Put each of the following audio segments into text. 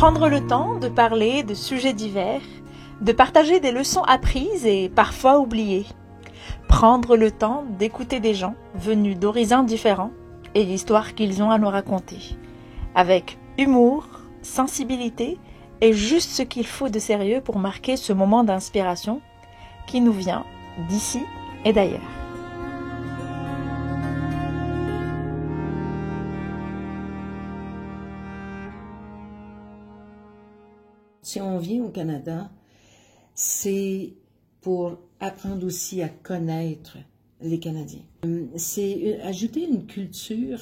Prendre le temps de parler de sujets divers, de partager des leçons apprises et parfois oubliées. Prendre le temps d'écouter des gens venus d'horizons différents et l'histoire qu'ils ont à nous raconter. Avec humour, sensibilité et juste ce qu'il faut de sérieux pour marquer ce moment d'inspiration qui nous vient d'ici et d'ailleurs. Si on vient au Canada, c'est pour apprendre aussi à connaître les Canadiens. C'est ajouter une culture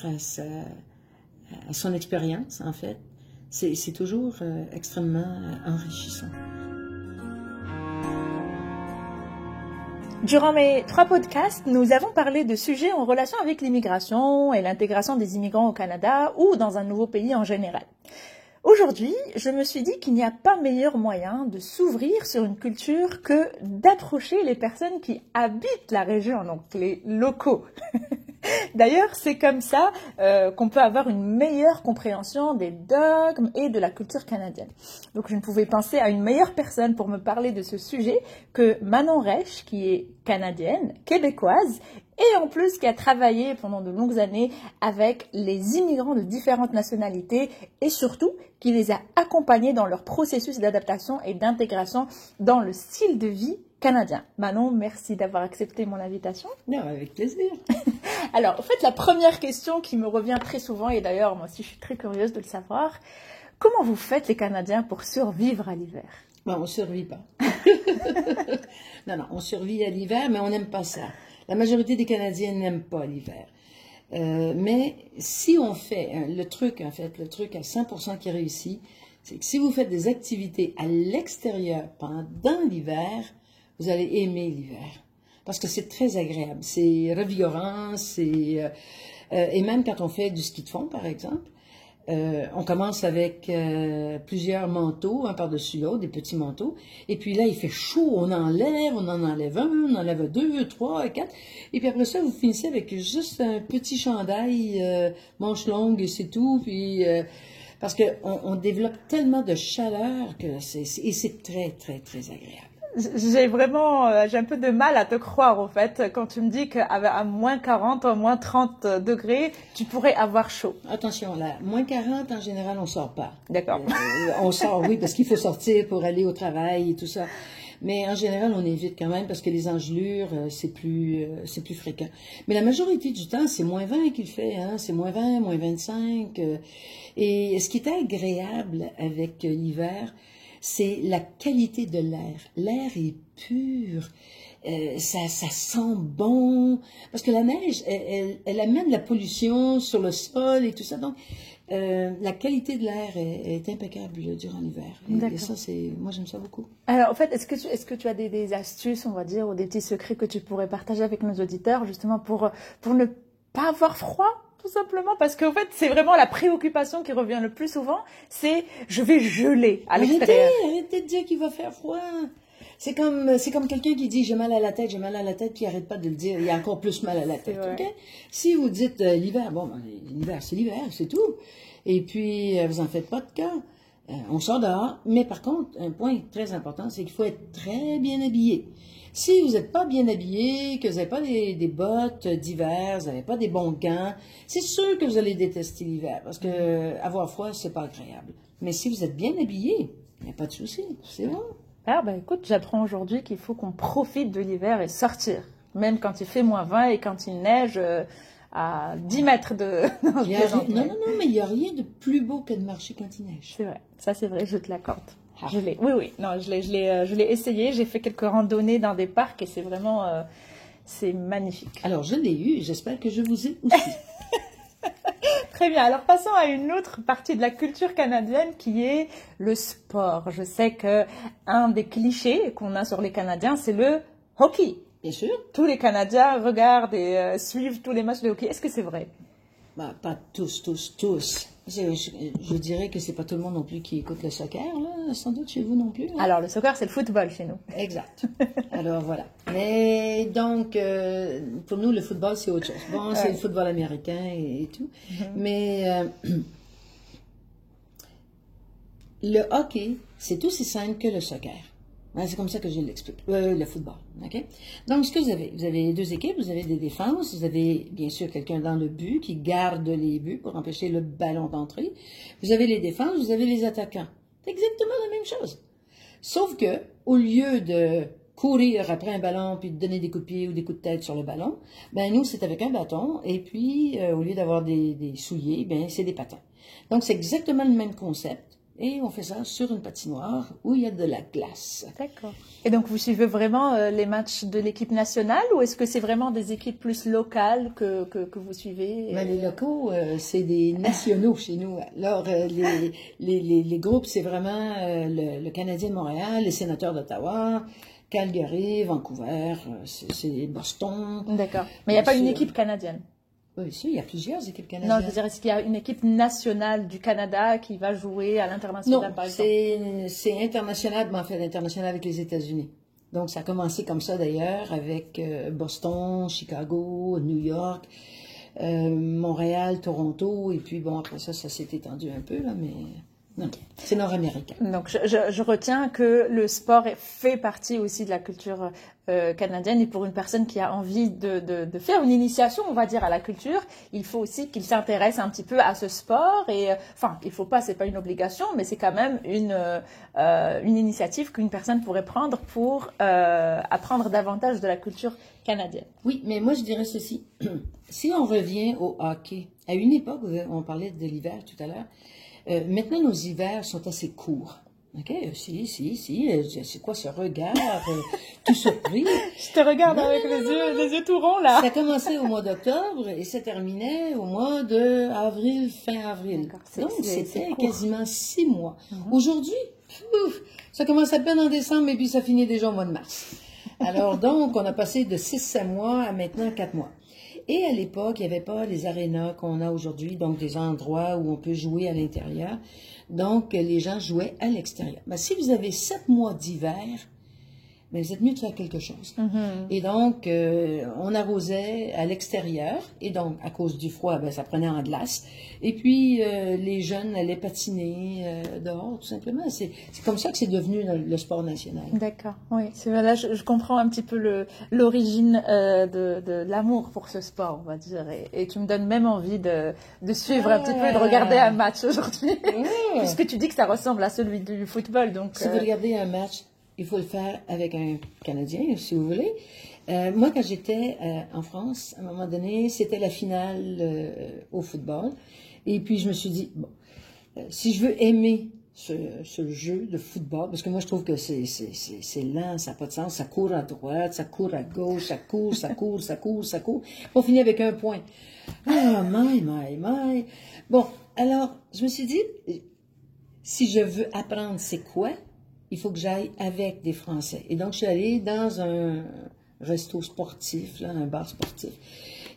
à son expérience, en fait. C'est toujours extrêmement enrichissant. Durant mes 3 podcasts, nous avons parlé de sujets en relation avec l'immigration et l'intégration des immigrants au Canada ou dans un nouveau pays en général. Aujourd'hui, je me suis dit qu'il n'y a pas meilleur moyen de s'ouvrir sur une culture que d'approcher les personnes qui habitent la région, donc les locaux. D'ailleurs, c'est comme ça qu'on peut avoir une meilleure compréhension des dogmes et de la culture canadienne. Donc, je ne pouvais penser à une meilleure personne pour me parler de ce sujet que Manon Reich, qui est canadienne, québécoise, et en plus qui a travaillé pendant de longues années avec les immigrants de différentes nationalités et surtout qui les a accompagnés dans leur processus d'adaptation et d'intégration dans le style de vie canadien. Manon, merci d'avoir accepté mon invitation. Non, avec plaisir. Alors, en fait, la première question qui me revient très souvent, et d'ailleurs, moi aussi, je suis très curieuse de le savoir, comment vous faites les Canadiens pour survivre à l'hiver? Bon, on ne survit pas. Non, on survit à l'hiver, mais on n'aime pas ça. La majorité des Canadiens n'aiment pas l'hiver. Mais si on fait le truc à 100% qui réussit, c'est que si vous faites des activités à l'extérieur pendant l'hiver, vous allez aimer l'hiver. Parce que c'est très agréable, c'est revigorant, et même quand on fait du ski de fond, par exemple, on commence avec plusieurs manteaux, un par-dessus l'autre, des petits manteaux. Et puis là, il fait chaud, on en enlève un, on enlève 2, 3, 4. Et puis après ça, vous finissez avec juste un petit chandail, manche longue, et c'est tout. Puis parce qu'on développe tellement de chaleur que c'est très, très, très agréable. J'ai un peu de mal à te croire, en fait, quand tu me dis qu'à moins 40, moins 30 degrés, tu pourrais avoir chaud. Attention, là, moins 40, en général, on sort pas. D'accord. On sort, oui, parce qu'il faut sortir pour aller au travail et tout ça. Mais en général, on évite quand même parce que les engelures, c'est plus fréquent. Mais la majorité du temps, c'est moins 20 qu'il fait, hein. C'est moins 20, moins 25. Et ce qui est agréable avec l'hiver, c'est la qualité de l'air. L'air est pur, ça sent bon, parce que la neige, elle amène la pollution sur le sol et tout ça. Donc, la qualité de l'air est impeccable durant l'hiver. Et ça, moi, j'aime ça beaucoup. Alors, en fait, est-ce que tu as des astuces, on va dire, ou des petits secrets que tu pourrais partager avec nos auditeurs, justement, pour ne pas avoir froid? Tout simplement parce qu'en fait, c'est vraiment la préoccupation qui revient le plus souvent, c'est je vais geler à l'extérieur. Arrêtez de dire qu'il va faire froid. C'est comme quelqu'un qui dit j'ai mal à la tête, puis il arrête pas de le dire, il a encore plus mal à la tête. Okay? Si vous dites l'hiver, l'hiver c'est l'hiver, c'est tout. Et puis vous en faites pas de cas. On sort dehors, mais par contre, un point très important, c'est qu'il faut être très bien habillé. Si vous n'êtes pas bien habillé, que vous n'avez pas des bottes d'hiver, vous n'avez pas des bons gants, c'est sûr que vous allez détester l'hiver, parce que avoir froid, c'est pas agréable. Mais si vous êtes bien habillé, il n'y a pas de souci, c'est bon. Ah écoute, j'apprends aujourd'hui qu'il faut qu'on profite de l'hiver et sortir, même quand il fait moins 20 et quand il neige à 10 mètres de... Non, mais il n'y a rien de plus beau que de marcher quand il neige. C'est vrai, ça c'est vrai, je te l'accorde. Oui, non, je l'ai essayé, j'ai fait quelques randonnées dans des parcs et c'est vraiment, c'est magnifique. Alors, je l'ai eu, j'espère que je vous ai aussi. Très bien, alors passons à une autre partie de la culture canadienne qui est le sport. Je sais que un des clichés qu'on a sur les Canadiens, c'est le hockey. Bien sûr. Tous les Canadiens regardent et suivent tous les matchs de hockey. Est-ce que c'est vrai? Pas tous. Je dirais que c'est pas tout le monde non plus qui écoute le soccer, là, sans doute chez vous non plus. Hein? Alors, le soccer, c'est le football chez nous. Exact. Alors, voilà. Mais donc, pour nous, le football, c'est autre chose. Bon, c'est le football américain et tout. Mais le hockey, c'est aussi simple que le soccer. Ouais, c'est comme ça que je l'explique. Le football, OK? Donc, ce que vous avez deux équipes, vous avez des défenses, vous avez bien sûr quelqu'un dans le but qui garde les buts pour empêcher le ballon d'entrer. Vous avez les défenses, vous avez les attaquants. C'est exactement la même chose. Sauf que, au lieu de courir après un ballon puis de donner des coups de pied ou des coups de tête sur le ballon, ben nous, c'est avec un bâton et puis, au lieu d'avoir des souliers, ben c'est des patins. Donc, c'est exactement le même concept. Et on fait ça sur une patinoire où il y a de la glace. D'accord. Et donc, vous suivez vraiment les matchs de l'équipe nationale ou est-ce que c'est vraiment des équipes plus locales que vous suivez? Mais les locaux, c'est des nationaux chez nous. Alors, les groupes, c'est vraiment le Canadien de Montréal, les Sénateurs d'Ottawa, Calgary, Vancouver, c'est Boston. D'accord. Mais il n'y a pas une équipe canadienne? Oui, si, il y a plusieurs équipes canadiennes. Non, je veux dire, est-ce qu'il y a une équipe nationale du Canada qui va jouer à l'international, par exemple? Non, c'est international, mais en fait, international avec les États-Unis. Donc, ça a commencé comme ça, d'ailleurs, avec Boston, Chicago, New York, Montréal, Toronto, et puis, bon, après ça s'est étendu un peu, là, mais... Non, c'est nord-américain. Donc, je retiens que le sport fait partie aussi de la culture canadienne et pour une personne qui a envie de faire une initiation, on va dire, à la culture, il faut aussi qu'il s'intéresse un petit peu à ce sport et, enfin, il faut pas, c'est pas une obligation, mais c'est quand même une initiative qu'une personne pourrait prendre pour apprendre davantage de la culture canadienne. Oui, mais moi, je dirais ceci. Si on revient au hockey, à une époque, on parlait de l'hiver tout à l'heure, maintenant, nos hivers sont assez courts. OK? Si. C'est quoi ce regard tout surpris? Je te regarde avec les yeux tout ronds, là. Ça commençait au mois d'octobre et ça terminait au mois de avril, fin avril. Donc, c'était quasiment 6 mois. Aujourd'hui, ça commence à peine en décembre et puis ça finit déjà au mois de mars. Alors, donc, on a passé de 6 mois à maintenant 4 mois. Et à l'époque, il n'y avait pas les arénas qu'on a aujourd'hui, donc des endroits où on peut jouer à l'intérieur. Donc, les gens jouaient à l'extérieur. Mais si vous avez 7 mois d'hiver, mais vous êtes mieux de faire quelque chose. Et donc, on arrosait à l'extérieur. Et donc, à cause du froid, ben, ça prenait en glace. Et puis, les jeunes allaient patiner dehors, tout simplement. C'est comme ça que c'est devenu le sport national. D'accord, oui. Là, je comprends un petit peu l'origine de l'amour pour ce sport, on va dire. Et tu me donnes même envie de suivre un petit peu et de regarder un match aujourd'hui. Puisque tu dis que ça ressemble à celui du football. Donc, si vous regardez un match, il faut le faire avec un Canadien, si vous voulez. Moi, quand j'étais en France, à un moment donné, c'était la finale au football. Et puis, je me suis dit, bon, si je veux aimer ce jeu de football, parce que moi, je trouve que c'est lent, ça n'a pas de sens, ça court à droite, ça court à gauche, ça court. On finit avec un point. Ah, my. Bon, alors, je me suis dit, si je veux apprendre c'est quoi, il faut que j'aille avec des Français. Et donc, je suis allée dans un resto sportif, là, un bar sportif.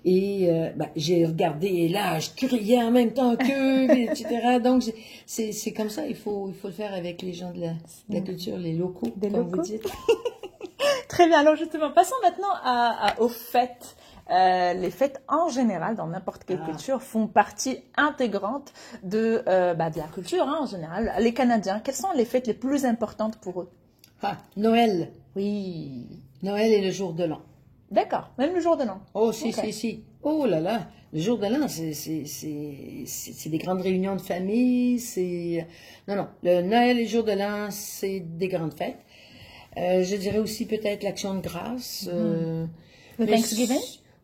Et j'ai regardé, et là, je criais en même temps qu'eux, etc. Donc, c'est comme ça, il faut le faire avec les gens de la culture, les locaux, vous dites. Très bien, alors justement, passons maintenant aux fêtes. Les fêtes en général, dans n'importe quelle culture, font partie intégrante de la culture en général. Les Canadiens, quelles sont les fêtes les plus importantes pour eux? Noël. Oui. Noël et le jour de l'an. D'accord, même le jour de l'an. Oh, si. Oh là là, le jour de l'an, c'est des grandes réunions de famille, Non, le Noël et le jour de l'an, c'est des grandes fêtes. Je dirais aussi peut-être l'Action de grâce. Le Thanksgiving?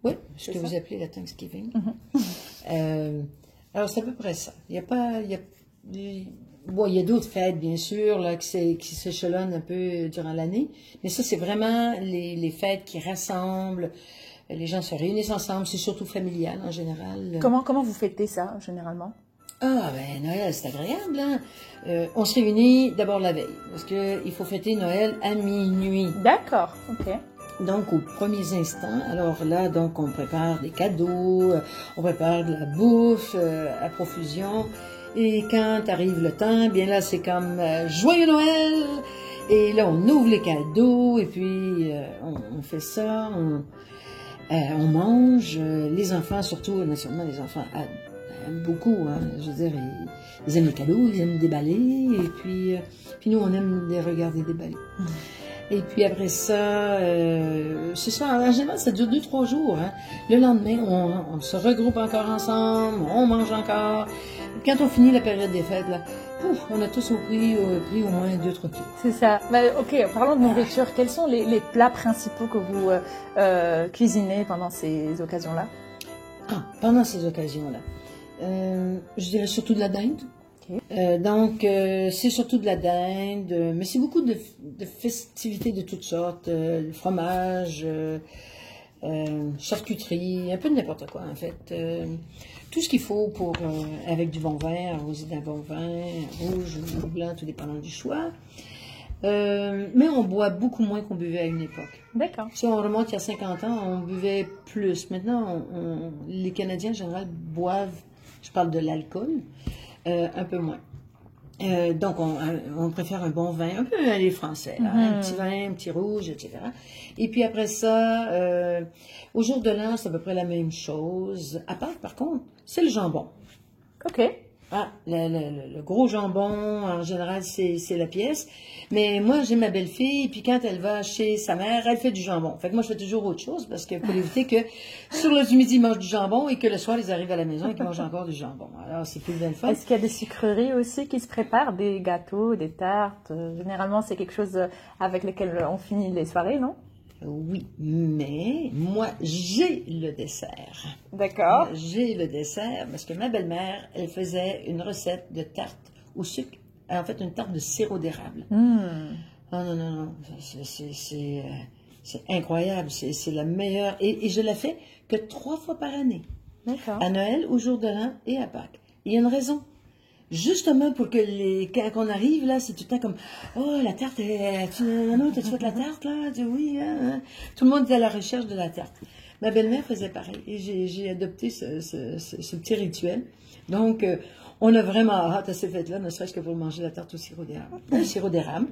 Oui, ce que vous appelez la Thanksgiving. Alors, c'est à peu près ça. Il y a pas... Bon, il y a d'autres fêtes, bien sûr, là, qui s'échelonnent un peu durant l'année. Mais ça, c'est vraiment les fêtes qui rassemblent. Les gens se réunissent ensemble. C'est surtout familial, en général. Comment vous fêtez ça, généralement? Ah, ben, Noël, c'est agréable, hein. On se réunit d'abord la veille. Parce qu'il faut fêter Noël à minuit. D'accord, ok. Donc, aux premiers instants, alors là, donc, on prépare des cadeaux, on prépare de la bouffe à profusion. Et quand arrive le temps, bien là, c'est comme Joyeux Noël! Et là, on ouvre les cadeaux, et puis on fait ça, on mange. Les enfants, surtout, naturellement, les enfants aiment beaucoup. Hein. Je veux dire, ils aiment les cadeaux, ils aiment déballer. Et puis nous, on aime les regarder déballer. Et puis après ça, c'est ça, en général, ça dure 2-3 jours. Hein. Le lendemain, on se regroupe encore ensemble, on mange encore. Quand on finit la période des fêtes, là, on a tous pris au moins 2-3 kilos. C'est ça. Ok, parlons de nourriture. Quels sont les plats principaux que vous cuisinez pendant ces occasions-là? Pendant ces occasions-là, je dirais surtout de la dinde. Donc, c'est surtout de la dinde, mais c'est beaucoup de festivités de toutes sortes, le fromage, charcuterie, un peu de n'importe quoi en fait. Tout ce qu'il faut pour avec du bon vin, arrosé d'un bon vin, rouge ou blanc, tout dépendant du choix. Mais on boit beaucoup moins qu'on buvait à une époque. D'accord. Si on remonte il y a 50 ans, on buvait plus. Maintenant, les Canadiens en général boivent, je parle de l'alcool, un peu moins. Donc, on préfère un bon vin, un peu les Français, là, un petit vin, un petit rouge, etc. Et puis après ça, au jour de l'an, c'est à peu près la même chose. À part, par contre, c'est le jambon. OK. Le gros jambon, en général, c'est la pièce. Mais moi, j'ai ma belle-fille, puis quand elle va chez sa mère, elle fait du jambon. Fait que moi, je fais toujours autre chose, parce que pour éviter que sur le midi, ils mangent du jambon et que le soir, ils arrivent à la maison et qu'ils mangent encore du jambon. Alors, c'est plus bien fun. Est-ce qu'il y a des sucreries aussi qui se préparent, des gâteaux, des tartes? Généralement, c'est quelque chose avec lequel on finit les soirées, non? Oui, mais moi, j'ai le dessert. D'accord. J'ai le dessert parce que ma belle-mère, elle faisait une recette de tarte au sucre. En fait, une tarte de sirop d'érable. Non. C'est incroyable. C'est la meilleure. Et je la fais que 3 fois par année. D'accord. À Noël, au jour de l'an et à Pâques. Il y a une raison. Justement pour que quand on arrive là, c'est tout le temps comme oh la tarte, t'as-tu fait de la tarte là? Oui, hein? Tout le monde est à la recherche de la tarte. Ma belle-mère faisait pareil et j'ai adopté ce petit rituel. Donc on a vraiment hâte à ces fêtes-là, ne serait-ce que pour manger la tarte au sirop d'érable. Le sirop d'érable,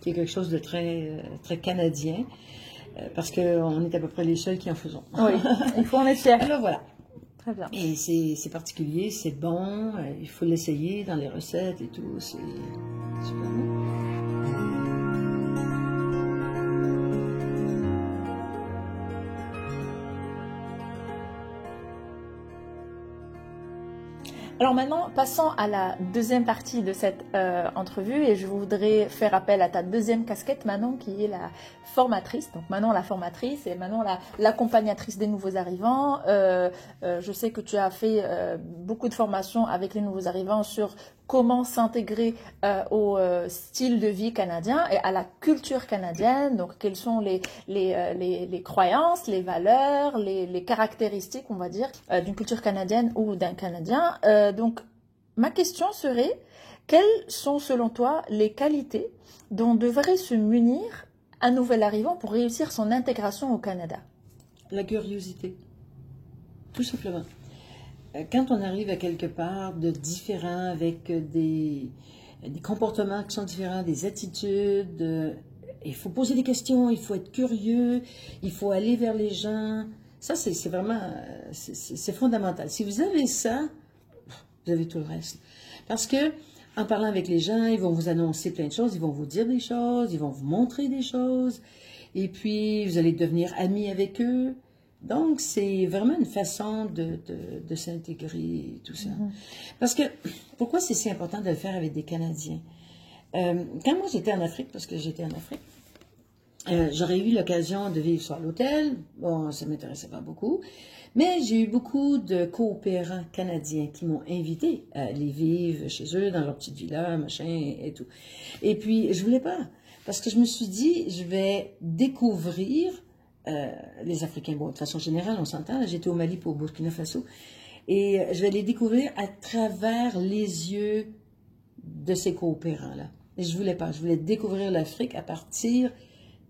qui est quelque chose de très très canadien, parce qu'on est à peu près les seuls qui en faisons. Oui, il faut en être fier. Alors voilà. Très bien. Et c'est particulier, c'est bon, il faut l'essayer dans les recettes et tout, c'est super bon. Alors maintenant, passons à la deuxième partie de cette entrevue et je voudrais faire appel à ta deuxième casquette, Manon, qui est la formatrice. Donc Manon la formatrice et Manon l'accompagnatrice des nouveaux arrivants. Je sais que tu as fait beaucoup de formations avec les nouveaux arrivants sur comment s'intégrer au style de vie canadien et à la culture canadienne. Donc quelles sont les croyances, les valeurs, les caractéristiques, on va dire, d'une culture canadienne ou d'un Canadien. Donc, ma question serait, quelles sont selon toi les qualités dont devrait se munir un nouvel arrivant pour réussir son intégration au Canada? La curiosité, tout simplement. Quand on arrive à quelque part de différent, avec des comportements qui sont différents, des attitudes, il faut poser des questions, il faut être curieux, il faut aller vers les gens. Ça, c'est vraiment, c'est fondamental. Si vous avez ça, vous avez tout le reste. Parce que, en parlant avec les gens, ils vont vous annoncer plein de choses, ils vont vous dire des choses, ils vont vous montrer des choses, et puis vous allez devenir amis avec eux. Donc, c'est vraiment une façon de s'intégrer, tout ça. Parce que, pourquoi c'est si important de le faire avec des Canadiens? Quand moi j'étais en Afrique, parce que j'étais en Afrique, j'aurais eu l'occasion de vivre soit à l'hôtel, bon, ça ne m'intéressait pas beaucoup, mais j'ai eu beaucoup de coopérants canadiens qui m'ont invité à aller vivre chez eux, dans leur petite villa, machin, et tout. Et puis, je voulais pas, parce que je me suis dit, je vais découvrir les Africains. Bon, de façon générale, on s'entend, j'étais au Mali pour Burkina Faso, et je vais les découvrir à travers les yeux de ces coopérants-là. Et je voulais pas, je voulais découvrir l'Afrique à partir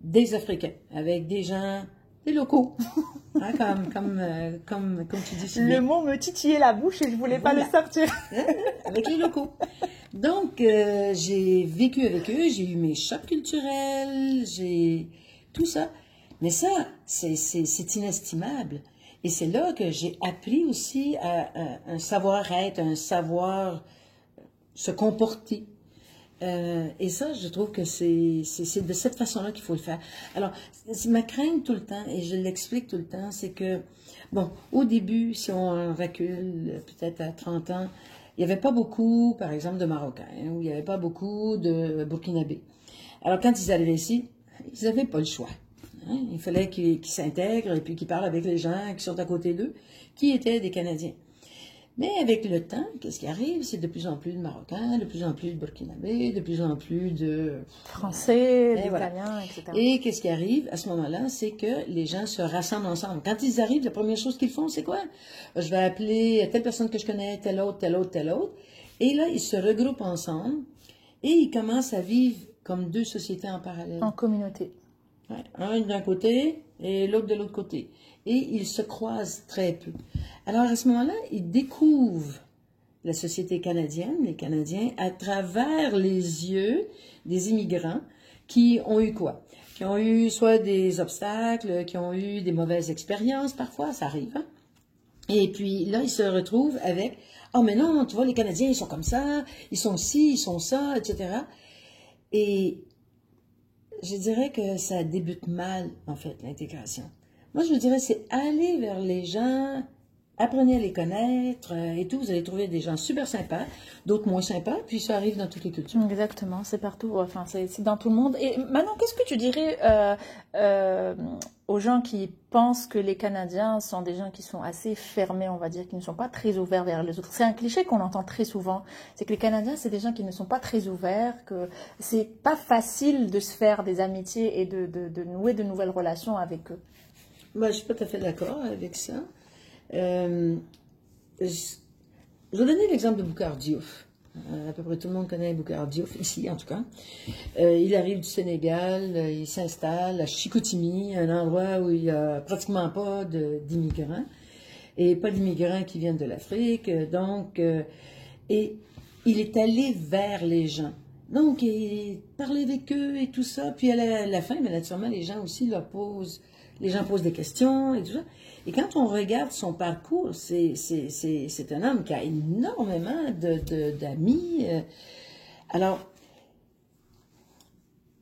des Africains, avec des gens, des locaux, hein, comme tu dis. Le mot me titillait la bouche et je voulais pas le sortir. Avec les locaux. Donc, j'ai vécu avec eux, j'ai eu mes chocs culturels, j'ai tout ça. Mais ça, c'est inestimable. Et c'est là que j'ai appris aussi un savoir-être, un savoir se comporter. Et ça, je trouve que c'est de cette façon-là qu'il faut le faire. Alors, ma crainte tout le temps, et je l'explique tout le temps, c'est que, bon, au début, si on recule peut-être à 30 ans, il n'y avait pas beaucoup, par exemple, de Marocains, ou il n'y avait pas beaucoup de Burkinabés. Alors, quand ils arrivaient ici, ils n'avaient pas le choix. Hein? Il fallait qu'ils s'intègrent et puis qu'ils parlent avec les gens qui sont à côté d'eux, qui étaient des Canadiens. Mais avec le temps, qu'est-ce qui arrive? C'est de plus en plus de Marocains, de plus en plus de Burkinabés, de plus en plus de Français, et voilà. d'Italiens, etc. Et qu'est-ce qui arrive à ce moment-là? C'est que les gens se rassemblent ensemble. Quand ils arrivent, la première chose qu'ils font, c'est quoi? Je vais appeler telle personne que je connais, telle autre, telle autre, telle autre. Et là, ils se regroupent ensemble et ils commencent à vivre comme deux sociétés en parallèle. En communauté. Ouais, un d'un côté et l'autre de l'autre côté. Et ils se croisent très peu. Alors, à ce moment-là, ils découvrent la société canadienne, les Canadiens, à travers les yeux des immigrants qui ont eu quoi? Qui ont eu soit des obstacles, qui ont eu des mauvaises expériences, parfois, ça arrive. Hein? Et puis là, ils se retrouvent avec « Oh, mais non, tu vois, les Canadiens, ils sont comme ça, ils sont ci, ils sont ça, etc. » Et je dirais que ça débute mal, en fait, l'intégration. Moi, je vous dirais, c'est aller vers les gens, apprenez à les connaître et tout. Vous allez trouver des gens super sympas, d'autres moins sympas, puis ça arrive dans toutes les cultures. Exactement, c'est partout, enfin, c'est dans tout le monde. Et maintenant, qu'est-ce que tu dirais aux gens qui pensent que les Canadiens sont des gens qui sont assez fermés, on va dire, qui ne sont pas très ouverts vers les autres? C'est un cliché qu'on entend très souvent, c'est que les Canadiens, c'est des gens qui ne sont pas très ouverts, que c'est pas facile de se faire des amitiés et de nouer de nouvelles relations avec eux. Moi, je suis pas tout à fait d'accord avec ça. Je vais donner l'exemple de Boucar Diouf. À peu près tout le monde connaît Boucar Diouf, ici en tout cas. Il arrive du Sénégal, il s'installe à Chicoutimi, un endroit où il n'y a pratiquement pas d'immigrants, et pas d'immigrants qui viennent de l'Afrique. Donc, et il est allé vers les gens. Donc, il parlait avec eux et tout ça. Puis à la fin, mais naturellement, les gens aussi leur posent. Les gens posent des questions et tout ça. Et quand on regarde son parcours, c'est un homme qui a énormément d'amis. Alors,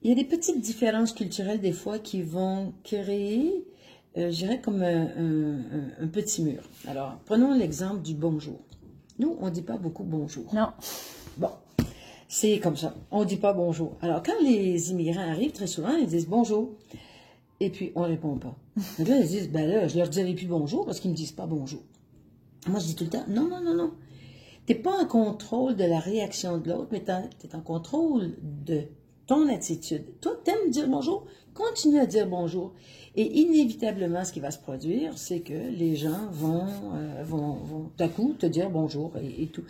il y a des petites différences culturelles des fois qui vont créer, je dirais, comme un petit mur. Alors, prenons l'exemple du bonjour. Nous, on ne dit pas beaucoup bonjour. Non. Bon, c'est comme ça. On ne dit pas bonjour. Alors, quand les immigrants arrivent, très souvent, ils disent bonjour. Et puis, on ne répond pas. Donc là, ils disent, ben là, je leur dirai plus bonjour parce qu'ils ne me disent pas bonjour. Moi, je dis tout le temps, non, non, non, non. Tu n'es pas en contrôle de la réaction de l'autre, mais tu es en contrôle de ton attitude. Toi, tu aimes dire bonjour, continue à dire bonjour. Et inévitablement, ce qui va se produire, c'est que les gens vont d'un coup te dire bonjour et tout.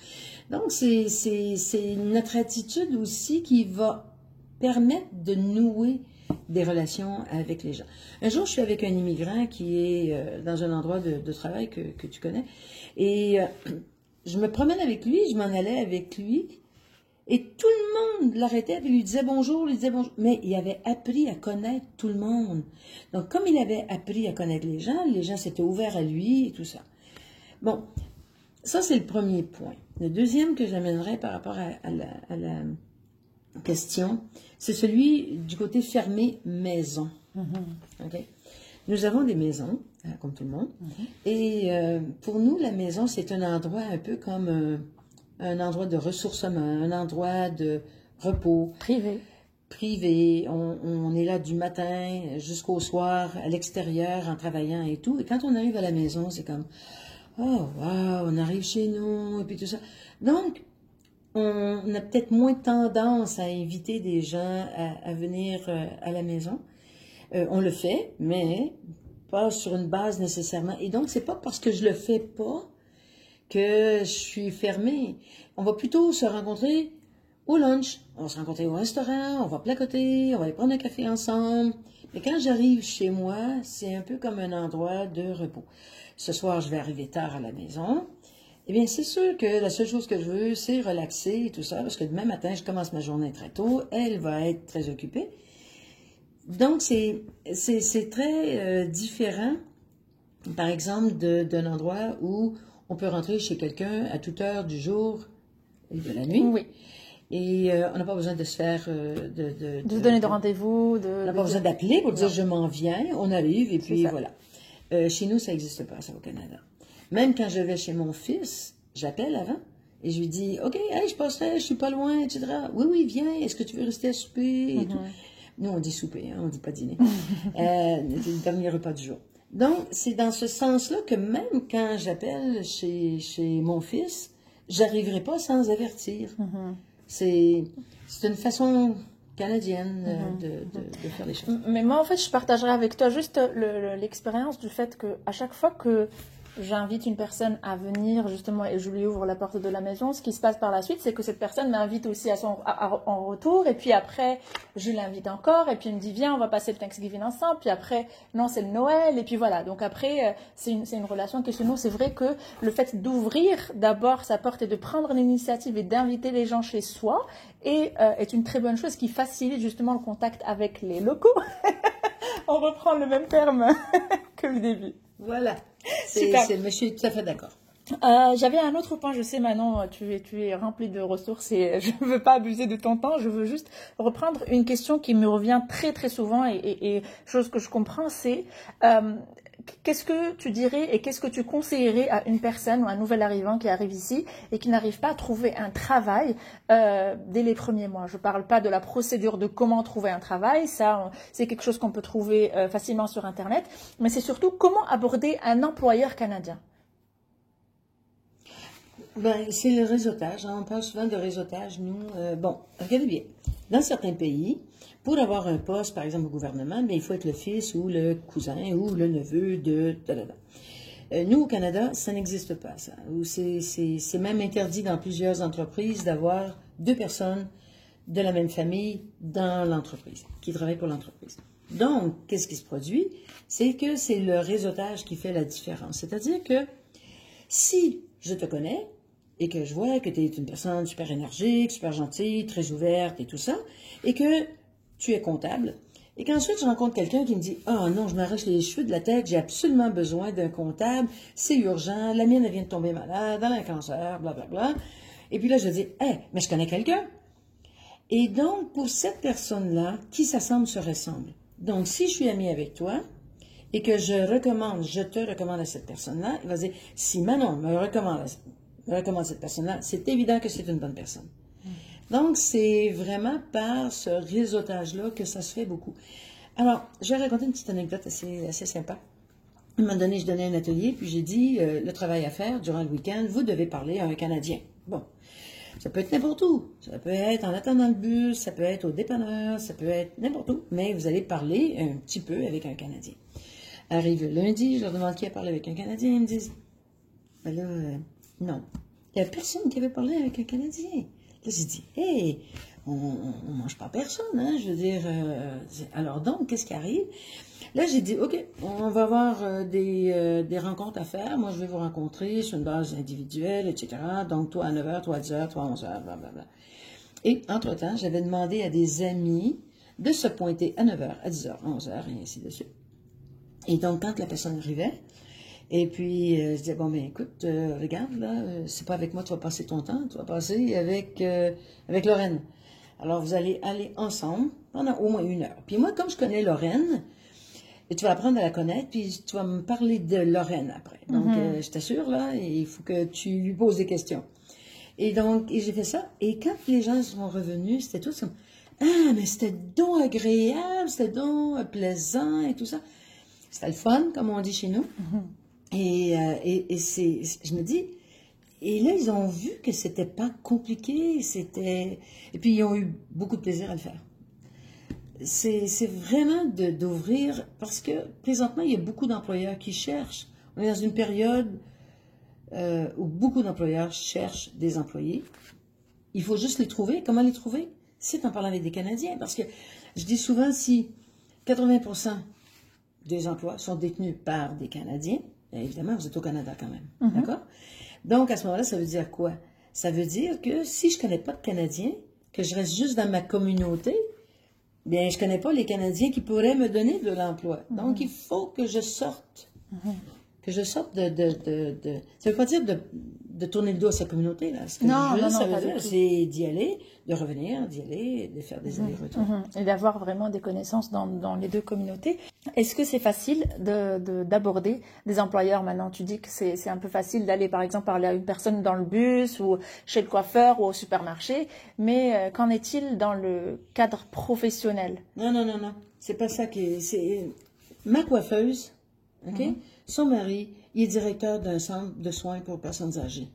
Donc, c'est notre attitude aussi qui va permettre de nouer des relations avec les gens. Un jour, je suis avec un immigrant qui est dans un endroit de travail que tu connais, et je me promène avec lui, je m'en allais avec lui, et tout le monde l'arrêtait, puis lui disait bonjour, mais il avait appris à connaître tout le monde. Donc, comme il avait appris à connaître les gens s'étaient ouverts à lui, et tout ça. Bon, ça, c'est le premier point. Le deuxième que j'amènerais par rapport à la question, c'est celui du côté fermé maison. Okay? Nous avons des maisons, comme tout le monde, et pour nous, la maison, c'est un endroit un peu comme un endroit de ressourcement, un endroit de repos. Privé. On est là du matin jusqu'au soir, à l'extérieur, en travaillant et tout. Et quand on arrive à la maison, c'est comme, oh, wow, on arrive chez nous, et puis tout ça. Donc, on a peut-être moins tendance à inviter des gens à venir à la maison. On le fait, mais pas sur une base nécessairement. Et donc, c'est pas parce que je le fais pas que je suis fermée. On va plutôt se rencontrer au lunch. On va se rencontrer au restaurant, on va placoter, on va aller prendre un café ensemble. Mais quand j'arrive chez moi, c'est un peu comme un endroit de repos. Ce soir, je vais arriver tard à la maison. Eh bien, c'est sûr que la seule chose que je veux, c'est relaxer et tout ça, parce que demain matin, je commence ma journée très tôt, elle va être très occupée. Donc, c'est très différent par exemple, d'un endroit où on peut rentrer chez quelqu'un à toute heure du jour et de la nuit. Oui. Et on n'a pas besoin de se faire... de se donner de rendez-vous. On n'a pas besoin d'appeler pour dire « je m'en viens », on arrive et puis voilà. Chez nous, ça n'existe pas, ça, au Canada. Même quand je vais chez mon fils, j'appelle avant et je lui dis « OK, hey, je passerai, je suis pas loin, etc. »« Oui, oui, viens, est-ce que tu veux rester à souper? » et tout. Nous, on dit souper, hein, on ne dit pas dîner. Le dernier repas du jour. Donc, c'est dans ce sens-là que même quand j'appelle chez mon fils, j'arriverai pas sans avertir. C'est une façon canadienne de faire les choses. Mais moi, en fait, je partagerai avec toi juste l'expérience du fait que à chaque fois que j'invite une personne à venir, justement, et je lui ouvre la porte de la maison, ce qui se passe par la suite, c'est que cette personne m'invite aussi en retour, et puis après, je l'invite encore, et puis il me dit, viens, on va passer le Thanksgiving ensemble, puis après, non, c'est le Noël, et puis voilà. Donc après, c'est une relation qui se noue. C'est vrai que le fait d'ouvrir d'abord sa porte et de prendre l'initiative et d'inviter les gens chez soi est une très bonne chose qui facilite justement le contact avec les locaux. On reprend le même terme que le début. Voilà. Je suis tout à fait d'accord. J'avais un autre point, je sais Manon, tu es remplie de ressources et je ne veux pas abuser de ton temps, je veux juste reprendre une question qui me revient très très souvent et chose que je comprends, c'est qu'est-ce que tu dirais et qu'est-ce que tu conseillerais à une personne ou un nouvel arrivant qui arrive ici et qui n'arrive pas à trouver un travail dès les premiers mois? Je ne parle pas de la procédure de comment trouver un travail, ça c'est quelque chose qu'on peut trouver facilement sur Internet, mais c'est surtout comment aborder un employeur canadien. Ben, c'est le réseautage. Hein. On parle souvent de réseautage, nous. Bon, regardez bien. Dans certains pays, pour avoir un poste, par exemple au gouvernement, ben, il faut être le fils ou le cousin ou le neveu de... Nous, au Canada, ça n'existe pas, ça. C'est même interdit dans plusieurs entreprises d'avoir deux personnes de la même famille dans l'entreprise, qui travaillent pour l'entreprise. Donc, qu'est-ce qui se produit? C'est que c'est le réseautage qui fait la différence. C'est-à-dire que si je te connais, et que je vois que tu es une personne super énergique, super gentille, très ouverte et tout ça, et que tu es comptable, et qu'ensuite je rencontre quelqu'un qui me dit « Ah non, je m'arrache les cheveux de la tête, j'ai absolument besoin d'un comptable, c'est urgent, la mienne elle vient de tomber malade, elle a un cancer, blablabla. » Et puis là je dis « Hey, mais je connais quelqu'un. » Et donc, pour cette personne-là, qui s'assemble se ressemble. Donc, si je suis amie avec toi, et que je te recommande à cette personne-là, il va dire « Si Manon me recommande cette personne-là, c'est évident que c'est une bonne personne. » Donc, c'est vraiment par ce réseautage-là que ça se fait beaucoup. Alors, je vais raconter une petite anecdote assez sympa. À un moment donné, je donnais un atelier, puis j'ai dit, le travail à faire durant le week-end, vous devez parler à un Canadien. Bon, ça peut être n'importe où. Ça peut être en attendant le bus, ça peut être au dépanneur, ça peut être n'importe où. Mais vous allez parler un petit peu avec un Canadien. Arrive le lundi, je leur demande qui a parlé avec un Canadien, ils me disent, ben là, non. Il n'y a personne qui avait parlé avec un Canadien. Là, j'ai dit, hey, on ne mange pas personne, hein, je veux dire. Alors donc, qu'est-ce qui arrive? Là, j'ai dit, OK, on va avoir des rencontres à faire. Moi, je vais vous rencontrer sur une base individuelle, etc. Donc, toi à 9h, toi à 10h, toi à 11h, blablabla. Et entre-temps, j'avais demandé à des amis de se pointer à 9h, à 10h, à 11h, et ainsi de suite. Et donc, quand la personne arrivait, et puis, je disais, bon, ben écoute, regarde, là, c'est pas avec moi que tu vas passer ton temps, tu vas passer avec Lorraine. Alors, vous allez aller ensemble pendant au moins 1 heure. Puis moi, comme je connais Lorraine, et tu vas apprendre à la connaître, puis tu vas me parler de Lorraine après. Donc, je t'assure, là, il faut que tu lui poses des questions. Et donc, j'ai fait ça. Et quand les gens sont revenus, c'était tout ça. Ah, mais c'était donc agréable, c'était donc plaisant et tout ça. C'était le fun, comme on dit chez nous. Et je me dis, et là, ils ont vu que c'était pas compliqué, et puis ils ont eu beaucoup de plaisir à le faire. C'est vraiment d'ouvrir, parce que présentement, il y a beaucoup d'employeurs qui cherchent. On est dans une période où beaucoup d'employeurs cherchent des employés. Il faut juste les trouver. Comment les trouver? C'est en parlant avec des Canadiens, parce que je dis souvent, si 80% des emplois sont détenus par des Canadiens, évidemment, vous êtes au Canada quand même, d'accord? Donc, à ce moment-là, ça veut dire quoi? Ça veut dire que si je ne connais pas de Canadiens, que je reste juste dans ma communauté, bien, je ne connais pas les Canadiens qui pourraient me donner de l'emploi. Donc, il faut que je sorte que je sorte ça veut pas dire de tourner le dos à sa communauté, là. Ce que Non, je veux, non, ça pas veut du dire, tout. c'est d'y aller, de revenir, d'y aller, de faire des allers-retours. Et d'avoir vraiment des connaissances dans les deux communautés. Est-ce que c'est facile d'aborder des employeurs maintenant? Tu dis que c'est un peu facile d'aller, par exemple, parler à une personne dans le bus ou chez le coiffeur ou au supermarché, mais qu'en est-il dans le cadre professionnel? Non, non, non, non. C'est pas ça c'est ma coiffeuse, OK? Son mari, il est directeur d'un centre de soins pour personnes âgées.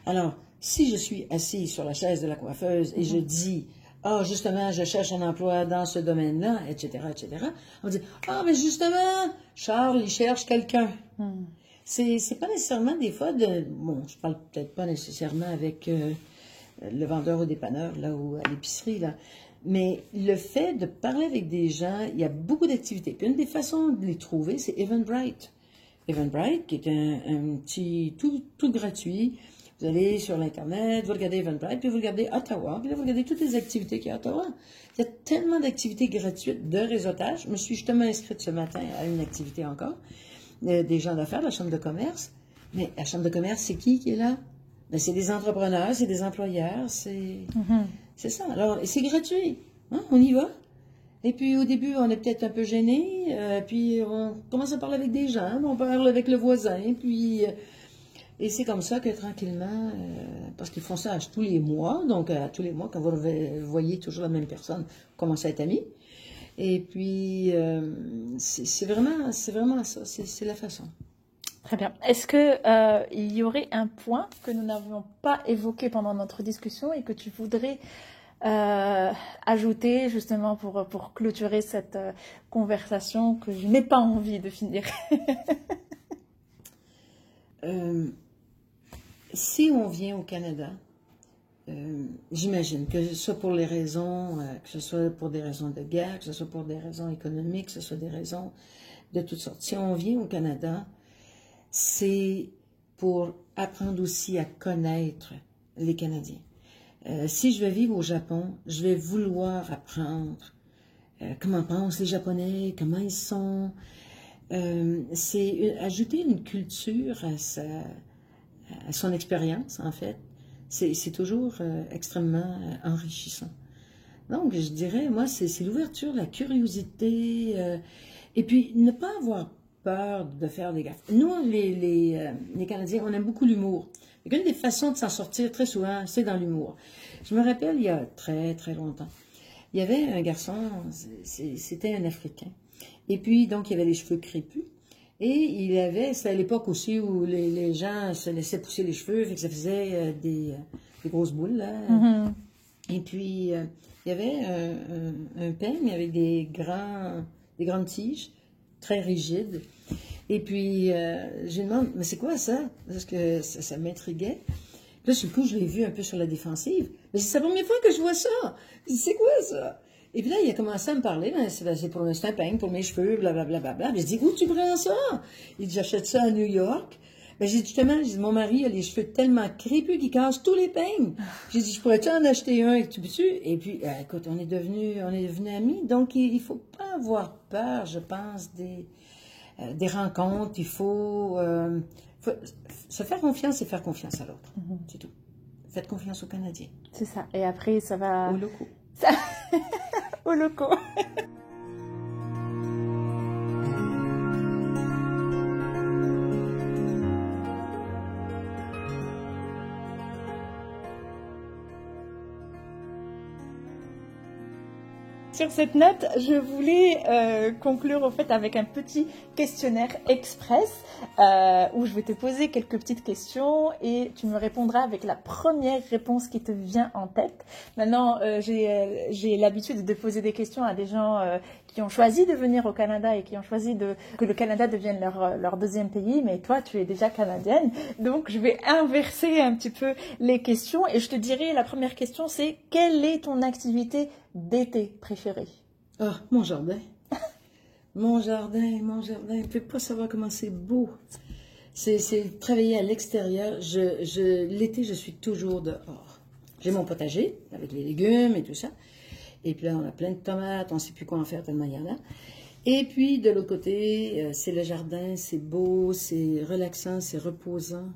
Alors, si je suis assis sur la chaise de la coiffeuse et je dis, ah, justement, je cherche un emploi dans ce domaine-là, etc., etc., on me dit, ah, mais justement, Charles, il cherche quelqu'un. C'est pas nécessairement des fois bon, je parle peut-être pas nécessairement avec le vendeur au dépanneur, là, ou à l'épicerie, là. Mais le fait de parler avec des gens, il y a beaucoup d'activités. Puis une des façons de les trouver, c'est Eventbrite. Eventbrite, qui est un petit, tout gratuit. Vous allez sur l'Internet, vous regardez Eventbrite, puis vous regardez Ottawa, puis là, vous regardez toutes les activités qu'il y a à Ottawa. Il y a tellement d'activités gratuites de réseautage. Je me suis justement inscrite ce matin à une activité encore, des gens d'affaires, la Chambre de commerce. Mais la Chambre de commerce, c'est qui est là? Ben, c'est des entrepreneurs, c'est des employeurs, c'est ça. Alors, c'est gratuit. Hein? On y va. Et puis, au début, on est peut-être un peu gêné. Puis, on commence à parler avec des gens. On parle avec le voisin. Puis, et c'est comme ça que, tranquillement, parce qu'ils font ça tous les mois. Donc, tous les mois, quand vous voyez toujours la même personne, vous commencez à être amis. Et puis, c'est vraiment ça. C'est la façon. Très bien. Est-ce que il y aurait un point que nous n'avions pas évoqué pendant notre discussion et que tu voudrais ajouter justement pour clôturer cette conversation que je n'ai pas envie de finir? Si on vient au Canada, j'imagine que ce soit pour les raisons, que ce soit pour des raisons de guerre, que ce soit pour des raisons économiques, que ce soit des raisons de toutes sortes. Si on vient au Canada, c'est pour apprendre aussi à connaître les Canadiens. Si je vais vivre au Japon, je vais vouloir apprendre comment pensent les Japonais, comment ils sont. C'est ajouter une culture à son expérience, en fait. C'est toujours extrêmement enrichissant. Donc, je dirais, moi, c'est l'ouverture, la curiosité, et puis ne pas avoir peur de faire des gaffes. Nous, les Canadiens, on aime beaucoup l'humour. Une des façons de s'en sortir très souvent, c'est dans l'humour. Je me rappelle, il y a très, très longtemps, il y avait un garçon, c'était un Africain. Et puis, donc, il avait les cheveux crépus. Et c'était à l'époque aussi où les gens se laissaient pousser les cheveux, fait que ça faisait des grosses boules, là. Et puis, il y avait un peigne avec des grandes tiges, très rigides. Et puis, je lui demande, mais c'est quoi ça? Parce que ça m'intriguait. Là, sur le coup, je l'ai vu un peu sur la défensive. Mais c'est la première fois que je vois ça. Je dis, c'est quoi ça? Et puis là, il a commencé à me parler. Ben, c'est un peigne pour mes cheveux, blablabla. Je dis, où tu prends ça? Il dit, j'achète ça à New York. Ben, j'ai dit, justement, mon mari a les cheveux tellement crépus qu'il casse tous les peignes. J'ai dit, je pourrais-tu en acheter un et tu peux-tu? Et puis, écoute, on est devenus amis. Donc, il faut pas avoir peur, je pense, des rencontres. Il faut se faire confiance et faire confiance à l'autre. C'est tout. Faites confiance aux Canadiens. C'est ça. Et après, ça va... Aux locaux. Aux locaux. Sur cette note, je voulais conclure au fait avec un petit questionnaire express où je vais te poser quelques petites questions et tu me répondras avec la première réponse qui te vient en tête. Maintenant, j'ai l'habitude de poser des questions à des gens qui ont choisi de venir au Canada et qui ont choisi que le Canada devienne leur deuxième pays, mais toi, tu es déjà canadienne. Donc, je vais inverser un petit peu les questions et je te dirai, la première question, c'est quelle est ton activité d'été préférée? Ah, mon jardin. Mon jardin. On ne peut pas savoir comment c'est beau. C'est travailler à l'extérieur. L'été, je suis toujours dehors. J'ai mon potager avec les légumes et tout ça. Et puis là, on a plein de tomates. On ne sait plus quoi en faire tellement il y en a. Et puis, de l'autre côté, c'est le jardin, c'est beau, c'est relaxant, c'est reposant.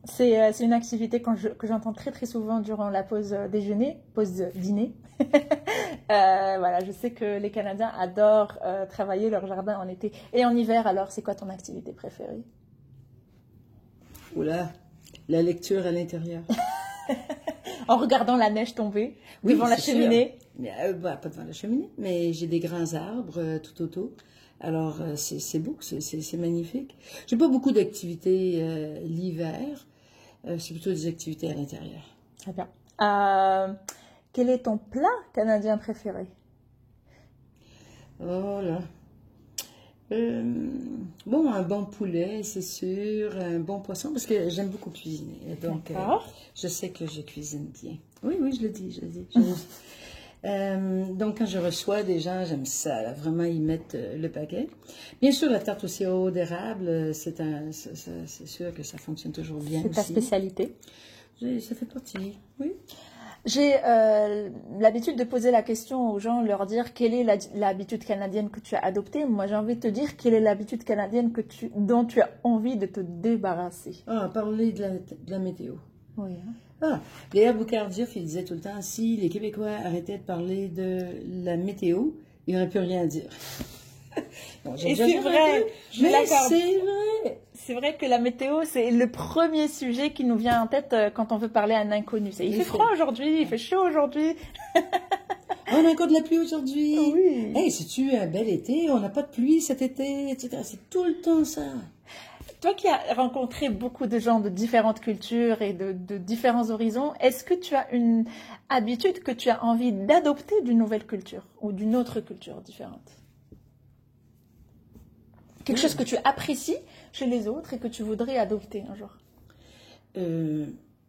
C'est une activité que j'entends très très souvent durant la pause déjeuner, pause dîner. Voilà, je sais que les Canadiens adorent travailler leur jardin en été et en hiver. Alors, c'est quoi ton activité préférée? Oula, la lecture à l'intérieur. En regardant la neige tomber Oui, devant la c'est cheminée. sûr. Pas devant la cheminée, mais j'ai des grands arbres tout autour. Alors, c'est beau, c'est magnifique. J'ai pas beaucoup d'activités l'hiver. C'est plutôt des activités à l'intérieur. Très bien. Quel est ton plat canadien préféré? Oh là. Bon, un bon poulet, c'est sûr, un bon poisson, parce que j'aime beaucoup cuisiner. Donc, je sais que je cuisine bien. Oui, je le dis. Donc, quand je reçois des gens, j'aime ça, là, vraiment, ils mettent le paquet. Bien sûr, la tarte au sirop d'érable, c'est sûr que ça fonctionne toujours bien. C'est ta spécialité? Ça fait partie, oui. J'ai l'habitude de poser la question aux gens, leur dire quelle est l'habitude canadienne que tu as adoptée. Moi, j'ai envie de te dire quelle est l'habitude canadienne dont tu as envie de te débarrasser. Parler de la météo. Oui. Léa Boucardiouf, il disait tout le temps, si les Québécois arrêtaient de parler de la météo, il n'y aurait plus rien à dire. Bon, et c'est vrai, mais c'est vrai. C'est vrai que la météo, c'est le premier sujet qui nous vient en tête quand on veut parler à un inconnu. Il fait froid aujourd'hui, il fait chaud aujourd'hui. On a encore de la pluie aujourd'hui. Oui. Hey, c'est-tu un bel été? On n'a pas de pluie cet été, etc. C'est tout le temps ça. Toi qui as rencontré beaucoup de gens de différentes cultures et de différents horizons, est-ce que tu as une habitude que tu as envie d'adopter d'une nouvelle culture ou d'une autre culture différente? Quelque chose que tu apprécies chez les autres et que tu voudrais adopter un jour?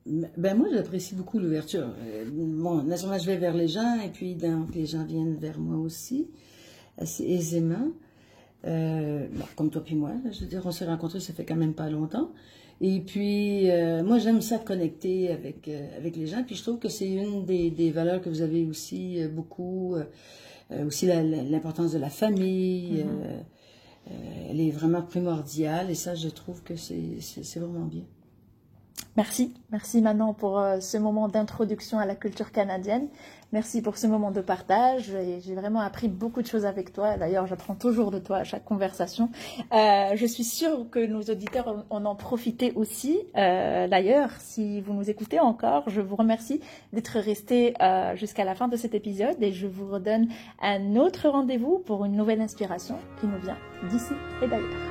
Moi, j'apprécie beaucoup l'ouverture. Bon, naturellement, je vais vers les gens et puis donc, les gens viennent vers moi aussi, assez aisément. Comme toi puis moi, je veux dire, on s'est rencontrés, ça fait quand même pas longtemps. Et puis, moi, j'aime ça connecter avec les gens. Puis, je trouve que c'est une des valeurs que vous avez aussi beaucoup. Aussi, l'importance de la famille. Elle est vraiment primordiale. Et ça, je trouve que c'est vraiment bien. Merci Manon pour ce moment d'introduction à la culture canadienne. Merci pour ce moment de partage. J'ai vraiment appris beaucoup de choses avec toi. D'ailleurs, j'apprends toujours de toi à chaque conversation. Je suis sûre que nos auditeurs en ont profité aussi. D'ailleurs, si vous nous écoutez encore, je vous remercie d'être restés jusqu'à la fin de cet épisode et je vous redonne un autre rendez-vous pour une nouvelle inspiration qui nous vient d'ici et d'ailleurs.